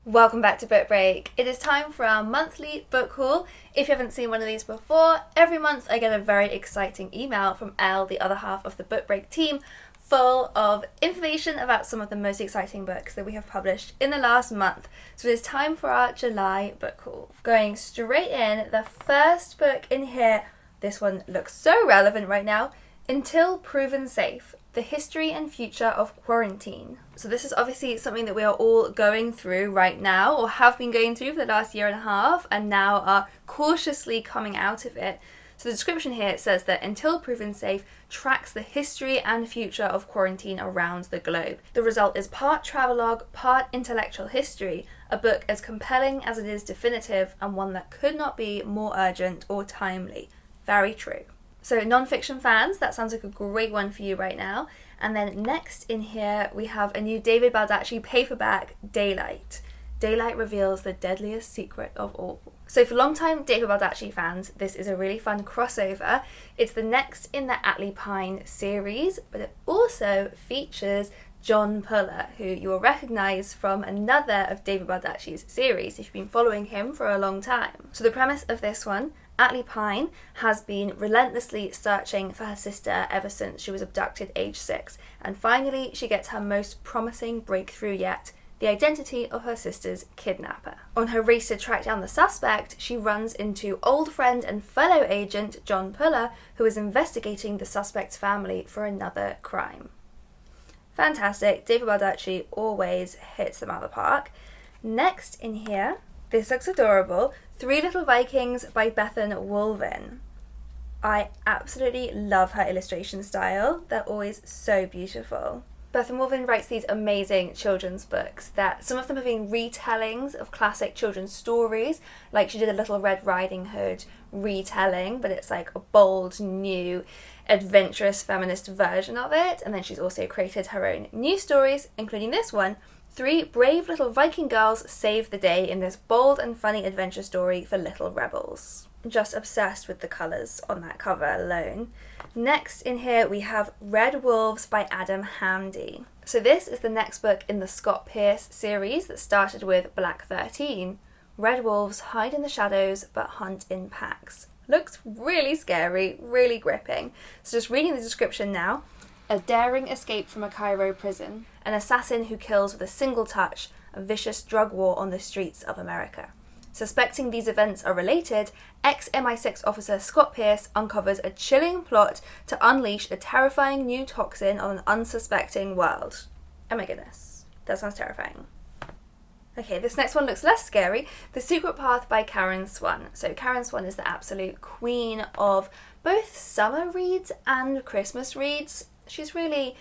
Welcome back to Book Break. It is time for our monthly book haul. If you haven't seen one of these before, every month I get a very exciting email from Elle, the other half of the Book Break team, full of information about some of the most exciting books that we have published in the last month. So it is time for our July book haul. Going straight in, the first book in here, this one looks so relevant right now, Until Proven Safe, The History and Future of Quarantine. So this is obviously something that we are all going through right now, or have been going through for the last year and a half, and now are cautiously coming out of it. So the description here says that Until Proven Safe tracks the history and future of quarantine around the globe. The result is part travelogue, part intellectual history, a book as compelling as it is definitive, and one that could not be more urgent or timely. Very true. So non-fiction fans, that sounds like a great one for you right now. And then next in here, we have a new David Baldacci paperback, Daylight. Daylight reveals the deadliest secret of all. So for long-time David Baldacci fans, this is a really fun crossover. It's the next in the Atlee Pine series, but it also features John Puller, who you will recognise from another of David Baldacci's series if you've been following him for a long time. So the premise of this one, Atlee Pine has been relentlessly searching for her sister ever since she was abducted age 6, and finally she gets her most promising breakthrough yet, the identity of her sister's kidnapper. On her race to track down the suspect, she runs into old friend and fellow agent John Puller, who is investigating the suspect's family for another crime. Fantastic, David Baldacci always hits them out of the park. Next in here, this looks adorable, Three Little Vikings by Bethan Woolvin. I absolutely love her illustration style. They're always so beautiful. Bethan Woolvin writes these amazing children's books that some of them have been retellings of classic children's stories, like she did a Little Red Riding Hood retelling, but it's like a bold, new, adventurous feminist version of it. And then she's also created her own new stories, including this one, 3 brave little Viking girls save the day in this bold and funny adventure story for little rebels. Just obsessed with the colours on that cover alone. Next in here we have Red Wolves by Adam Hamdy. So this is the next book in the Scott Pearce series that started with Black 13. Red wolves hide in the shadows but hunt in packs. Looks really scary, really gripping. So just reading the description now. A daring escape from a Cairo prison, an assassin who kills with a single touch, a vicious drug war on the streets of America. Suspecting these events are related, ex-MI6 officer Scott Pearce uncovers a chilling plot to unleash a terrifying new toxin on an unsuspecting world. Oh my goodness, that sounds terrifying. Okay, this next one looks less scary. The Secret Path by Karen Swan. So Karen Swan is the absolute queen of both summer reads and Christmas reads. She's really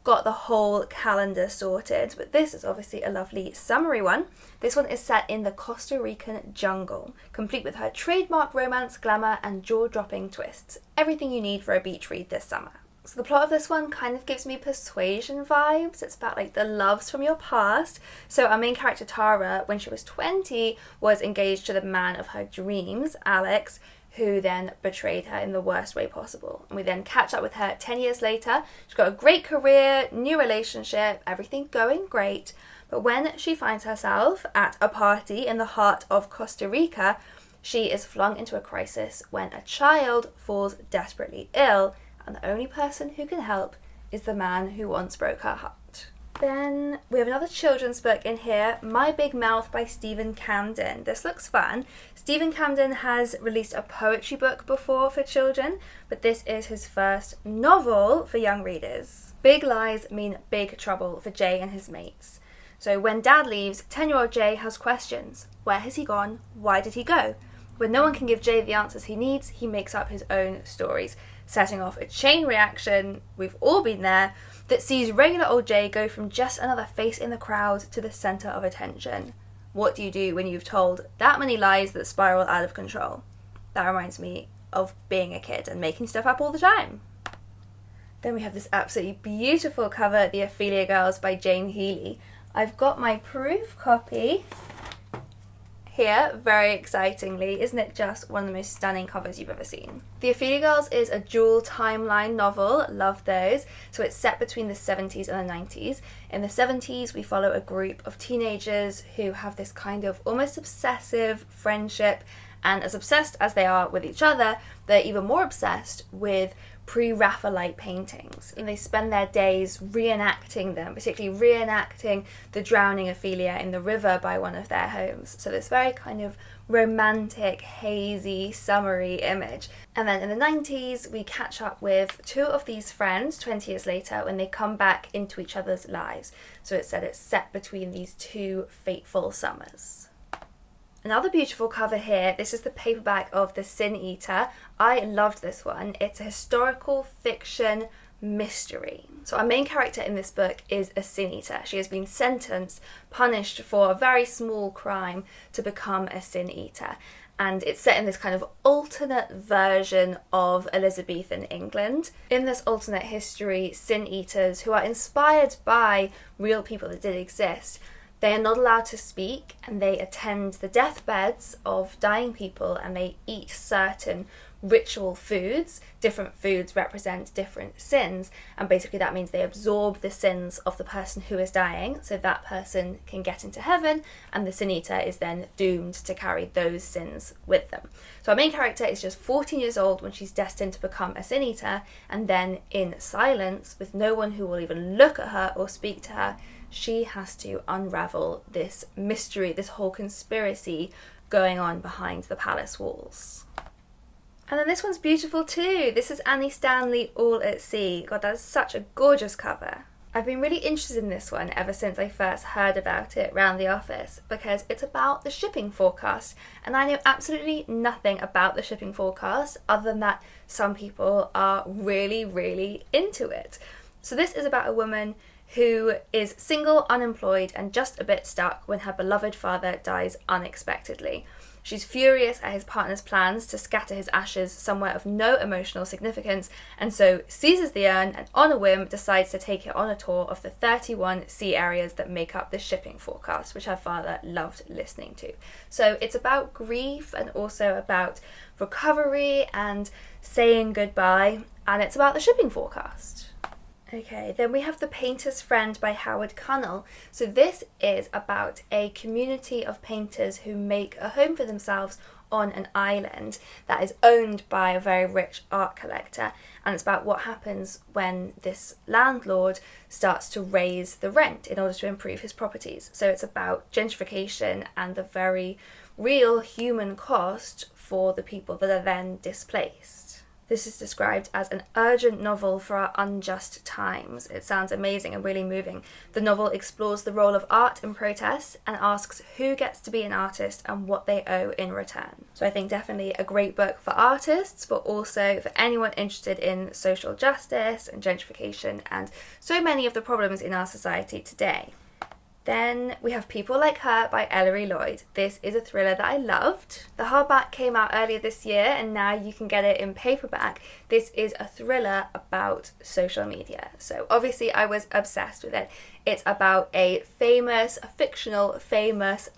got the whole calendar sorted, but this is obviously a lovely summery one. This one is set in the Costa Rican jungle, complete with her trademark romance, glamour, and jaw-dropping twists. Everything you need for a beach read this summer. So the plot of this one kind of gives me Persuasion vibes. It's about like the loves from your past. So our main character Tara, when she was 20, was engaged to the man of her dreams, Alex, who then betrayed her in the worst way possible. And we then catch up with her 10 years later. She's got a great career, new relationship, everything going great. But when she finds herself at a party in the heart of Costa Rica, she is flung into a crisis when a child falls desperately ill, and the only person who can help is the man who once broke her heart. Then we have another children's book in here, My Big Mouth by Stephen Camden. This looks fun. Stephen Camden has released a poetry book before for children, but this is his first novel for young readers. Big lies mean big trouble for Jay and his mates. So when Dad leaves, 10-year-old Jay has questions. Where has he gone? Why did he go? When no one can give Jay the answers he needs, he makes up his own stories, setting off a chain reaction, we've all been there, that sees regular old Jay go from just another face in the crowd to the centre of attention. What do you do when you've told that many lies that spiral out of control? That reminds me of being a kid and making stuff up all the time. Then we have this absolutely beautiful cover, Theophelia Girls by Jane Healy. I've got my proof copy here, very excitingly. Isn't it just one of the most stunning covers you've ever seen? Theophelia Girls is a dual timeline novel, love those. So it's set between the 70s and the 90s. In the 70s, we follow a group of teenagers who have this kind of almost obsessive friendship, and as obsessed as they are with each other, they're even more obsessed with pre-Raphaelite paintings, and they spend their days reenacting them, particularly reenacting the drowning Ophelia in the river by one of their homes. So this very kind of romantic, hazy, summery image. And then in the 90s, we catch up with two of these friends 20 years later when they come back into each other's lives. So it's set between these two fateful summers. Another beautiful cover here, this is the paperback of The Sin Eater. I loved this one. It's a historical fiction mystery. So our main character in this book is a sin eater. She has been sentenced, punished for a very small crime to become a sin eater. And it's set in this kind of alternate version of Elizabethan England. In this alternate history, sin eaters, who are inspired by real people that did exist, they are not allowed to speak, and they attend the deathbeds of dying people, and they eat certain ritual foods. Different foods represent different sins, and basically that means they absorb the sins of the person who is dying, so that person can get into heaven, and the sin eater is then doomed to carry those sins with them. So our main character is just 14 years old when she's destined to become a sin eater, and then in silence, with no one who will even look at her or speak to her, she has to unravel this mystery, this whole conspiracy going on behind the palace walls. And then this one's beautiful too. This is Annie Stanley, All at Sea. God, that's such a gorgeous cover. I've been really interested in this one ever since I first heard about it round the office, because it's about the shipping forecast, and I know absolutely nothing about the shipping forecast other than that some people are really, really into it. So this is about a woman who is single, unemployed, and just a bit stuck when her beloved father dies unexpectedly. She's furious at his partner's plans to scatter his ashes somewhere of no emotional significance, and so seizes the urn and on a whim decides to take it on a tour of the 31 sea areas that make up the shipping forecast, which her father loved listening to. So it's about grief and also about recovery and saying goodbye, and it's about the shipping forecast. Okay, then we have The Painter's Friend by Howard Cunnell. So this is about a community of painters who make a home for themselves on an island that is owned by a very rich art collector, and it's about what happens when this landlord starts to raise the rent in order to improve his properties. So it's about gentrification and the very real human cost for the people that are then displaced. This is described as an urgent novel for our unjust times. It sounds amazing and really moving. The novel explores the role of art in protest and asks who gets to be an artist and what they owe in return. So I think definitely a great book for artists, but also for anyone interested in social justice and gentrification and so many of the problems in our society today. Then we have People Like Her by Ellery Lloyd. This is a thriller that I loved. The hardback came out earlier this year and now you can get it in paperback. This is a thriller about social media. So obviously I was obsessed with it. It's about a fictional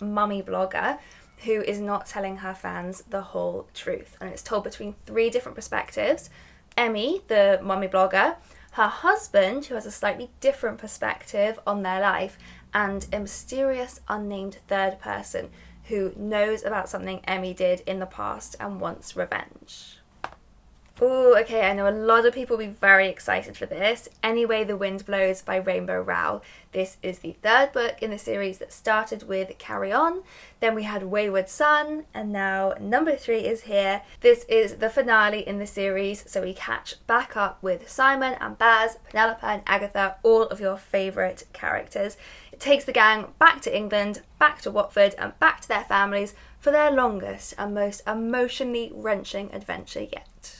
mummy blogger who is not telling her fans the whole truth. And it's told between three different perspectives. Emmy, the mummy blogger, her husband, who has a slightly different perspective on their life, and a mysterious unnamed third person who knows about something Emmy did in the past and wants revenge. Ooh, okay, I know a lot of people will be very excited for this. Anyway the Wind Blows by Rainbow Rowell. This is the third book in the series that started with Carry On, then we had Wayward Son, and now number 3 is here. This is the finale in the series, so we catch back up with Simon and Baz, Penelope and Agatha, all of your favourite characters. It takes the gang back to England, back to Watford, and back to their families for their longest and most emotionally wrenching adventure yet.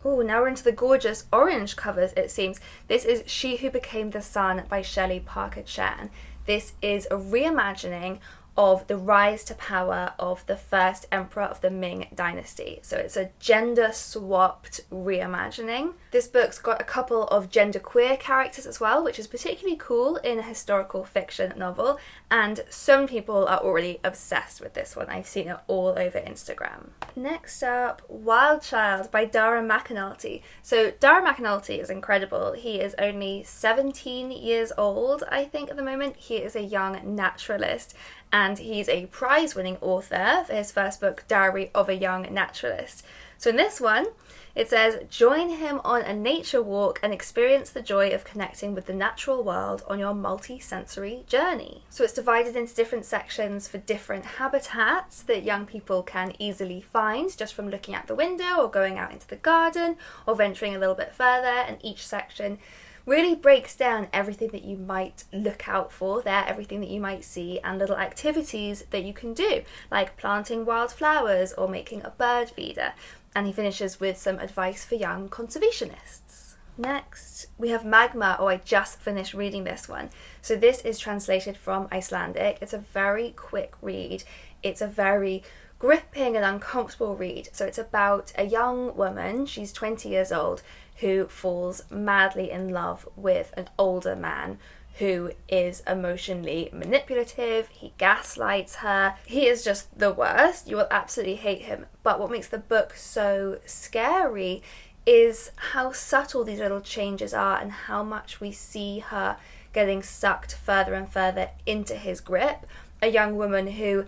Oh, now we're into the gorgeous orange covers, it seems. This is She Who Became the Sun by Shelley Parker Chan. This is a reimagining of the rise to power of the first emperor of the Ming dynasty. So it's a gender-swapped reimagining. This book's got a couple of genderqueer characters as well, which is particularly cool in a historical fiction novel, and some people are already obsessed with this one. I've seen it all over Instagram. Next up, Wild Child by Dara McAnulty. So Dara McAnulty is incredible. He is only 17 years old, I think, at the moment. He is a young naturalist, and he's a prize-winning author for his first book, Diary of a Young Naturalist. So in this one, it says, join him on a nature walk and experience the joy of connecting with the natural world on your multi-sensory journey. So it's divided into different sections for different habitats that young people can easily find just from looking out the window or going out into the garden or venturing a little bit further, and each section really breaks down everything that you might look out for there, everything that you might see, and little activities that you can do, like planting wildflowers or making a bird feeder. And he finishes with some advice for young conservationists. Next, we have Magma. I just finished reading this one. So this is translated from Icelandic. It's a very quick read. It's a very gripping and uncomfortable read. So it's about a young woman, she's 20 years old, who falls madly in love with an older man who is emotionally manipulative. He gaslights her. He is just the worst. You will absolutely hate him. But what makes the book so scary is how subtle these little changes are and how much we see her getting sucked further and further into his grip. A young woman who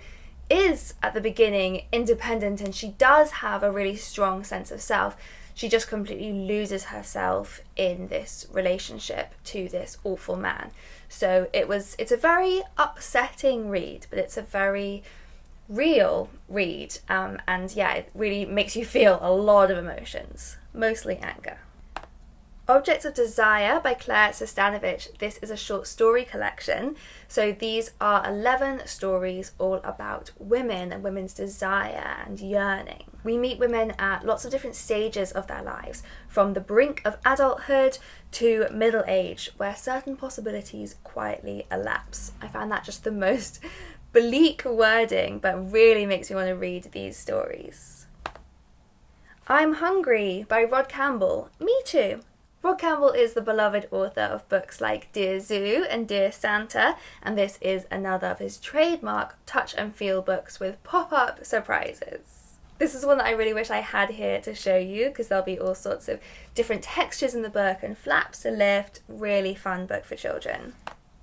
is, at the beginning, independent, and she does have a really strong sense of self. She just completely loses herself in this relationship to this awful man. So it's a very upsetting read, but it's a very real read. And yeah, it really makes you feel a lot of emotions, mostly anger. Objects of Desire by Claire Sestanovich. This is a short story collection. So these are 11 stories all about women and women's desire and yearning. We meet women at lots of different stages of their lives, from the brink of adulthood to middle age, where certain possibilities quietly elapse. I found that just the most bleak wording, but really makes me want to read these stories. I'm Hungry by Rod Campbell. Me too. Rod Campbell is the beloved author of books like Dear Zoo and Dear Santa, and this is another of his trademark touch and feel books with pop-up surprises. This is one that I really wish I had here to show you, because there'll be all sorts of different textures in the book and flaps to lift. Really fun book for children.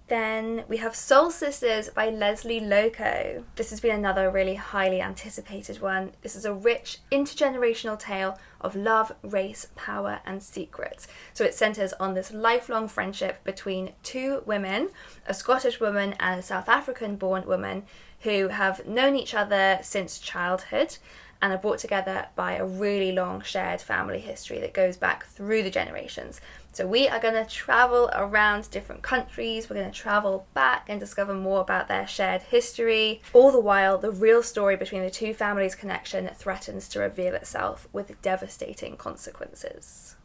Then we have Solstices by Leslie Loco. This has been another really highly anticipated one. This is a rich intergenerational tale of love, race, power and secrets. So it centres on this lifelong friendship between two women, a Scottish woman and a South African born woman, who have known each other since childhood and are brought together by a really long shared family history that goes back through the generations. So we are going to travel around different countries, we're going to travel back and discover more about their shared history. All the while, the real story between the two families' connection threatens to reveal itself with devastating consequences.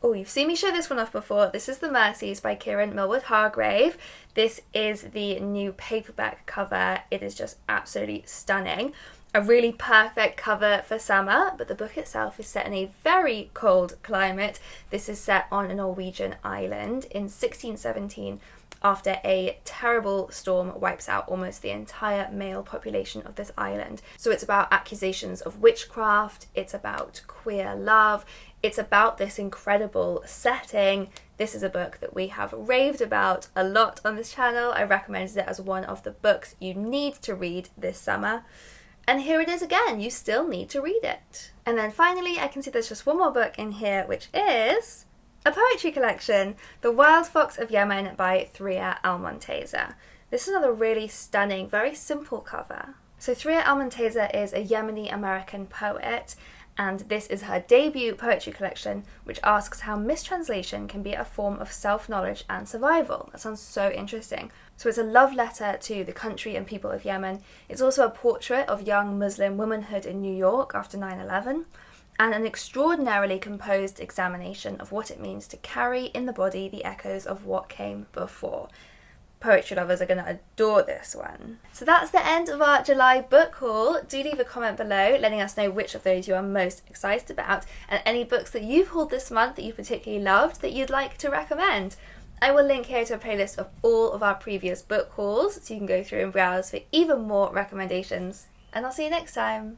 Oh, you've seen me show this one off before. This is The Mercies by Kieran Millwood Hargrave. This is the new paperback cover. It is just absolutely stunning. A really perfect cover for summer, but the book itself is set in a very cold climate. This is set on a Norwegian island in 1617 after a terrible storm wipes out almost the entire male population of this island. So it's about accusations of witchcraft, it's about queer love, it's about this incredible setting. This is a book that we have raved about a lot on this channel. I recommended it as one of the books you need to read this summer. And here it is again, you still need to read it. And then finally, I can see there's just one more book in here, which is a poetry collection, The Wild Fox of Yemen by Thria Almonteza. This is another really stunning, very simple cover. So Thria Almonteza is a Yemeni-American poet, and this is her debut poetry collection, which asks how mistranslation can be a form of self-knowledge and survival. That sounds so interesting. So it's a love letter to the country and people of Yemen. It's also a portrait of young Muslim womanhood in New York after 9/11, and an extraordinarily composed examination of what it means to carry in the body the echoes of what came before. poetry lovers are going to adore this one. So that's the end of our July book haul. Do leave a comment below letting us know which of those you are most excited about, and any books that you've hauled this month that you particularly loved that you'd like to recommend. I will link here to a playlist of all of our previous book hauls so you can go through and browse for even more recommendations. And I'll see you next time.